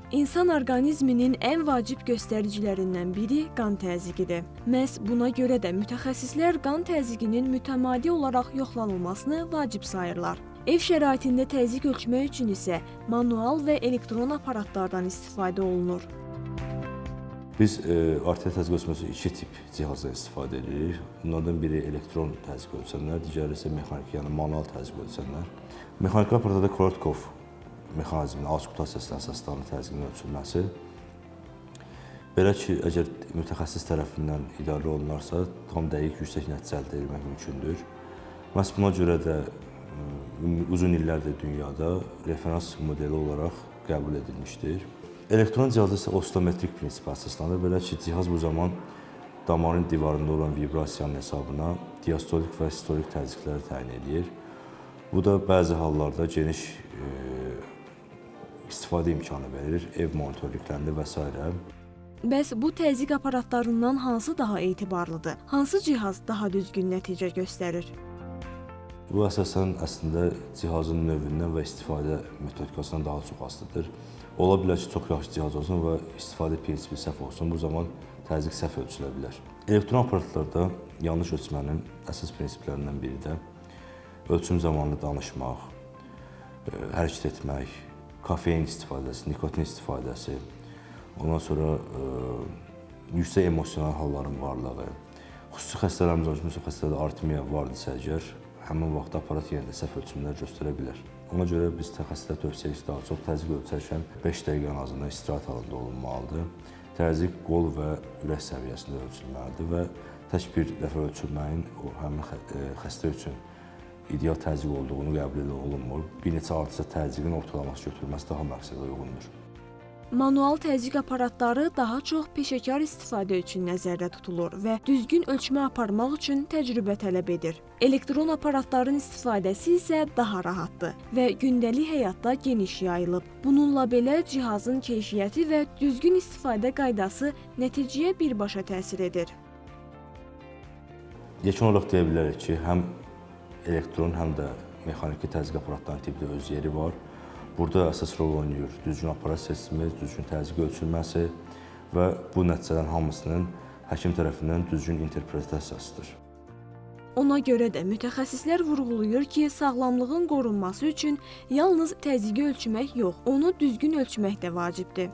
İnsan orqanizminin ən vacib göstəricilərindən biri qan təzyiqidir. Məhz buna görə də mütəxəssislər qan təzyiqinin mütəmadi olaraq yoxlanılmasını vacib sayırlar. Ev şəraitində təzyiq ölçmək üçün isə manual və elektron aparatlardan istifadə olunur. Biz arterial təzyiq ölçməsi üçün iki tip cihazdan istifadə edirik. Bunlardan biri elektron təzyiq ölçənlər, digəri isə mexaniki, yəni manual təzyiq ölçənlər. Mexaniki aparatda Korotkov mexanizminin auskultasiyasına əsaslanır təzyiqin ölçülməsi. Belə ki, əgər mütəxəssis tərəfindən idarə olunarsa, tam dəqiq yüksək nəticə əldə etmək mümkündür. Məhz buna görə də uzun illərdir dünyada referans modeli olaraq qəbul edilmişdir. Elektron cihazda isə oscillometrik prinsipə əsaslanır. Belə ki, cihaz bu zaman damarın divarında olan vibrasiyanın hesabına diastolik və sistolik təzyiqləri təyin edir. Bu da bəzi hallarda geniş istifadə imkanı verir, ev monitorluqlarında və s. Bəs bu təzyiq aparatlarından hansı daha etibarlıdır? Hansı cihaz daha düzgün nəticə göstərir? Bu əsasən əslində cihazın növündən və istifadə metodikasından daha çox asılıdır. Ola bilər ki, çox yaxşı cihaz olsun və istifadə prinsipi səhv olsun, bu zaman təzyiq səhv ölçülə bilər. Elektron aparatlarda yanlış ölçmənin əsas prinsiplərindən biri də ölçüm zamanı danışmaq, hərəkət etmək, kafein istifadəsi, nikotin istifadəsi, ondan sonra yüksək emosional halların varlığı, xüsusi xəstələrimiz olmuş, məsələn, xəstələrdə artmiya vardısa əgər, həmin vaxt aparat yenə də səhv ölçümlər göstərə bilər. Ona görə biz təxəssüslər tövsiyə edirik daha çox təzyiq ölçərkən 5 dəqiqə ən azından istirahət halında olunmalıdır. Təzyiq qol və ürək səviyyəsində ölçülməlidir və tək bir dəfə ölçülməyin həmin xəstə üçün ideal təzyiq olduğunu qəbul olunmur. Bir neçə artısa təzyiqin ortalaması götürülməsi daha məqsədə uyğundur. Manual təzyiq aparatları daha çox peşəkar istifadə üçün nəzərdə tutulur və düzgün ölçmə aparmaq üçün təcrübə tələb edir. Elektron aparatların istifadəsi isə daha rahatdır və gündəlik həyatda geniş yayılıb. Bununla belə cihazın keyfiyyəti və düzgün istifadə qaydası nəticəyə birbaşa təsir edir. Yekun olaraq deyə bilərik ki, həm elektron, həm də mexaniki təzyiq aparatlarının tipdə öz yeri var. Burada əsas rol oynayır düzgün aparat seçimi, düzgün təzyiq ölçülməsi və bu nəticələrin hamısının həkim tərəfindən düzgün interpretasiyasıdır. Ona görə də mütəxəssislər vurğulayır ki, sağlamlığın qorunması üçün yalnız təzyiqi ölçmək yox, onu düzgün ölçmək də vacibdir.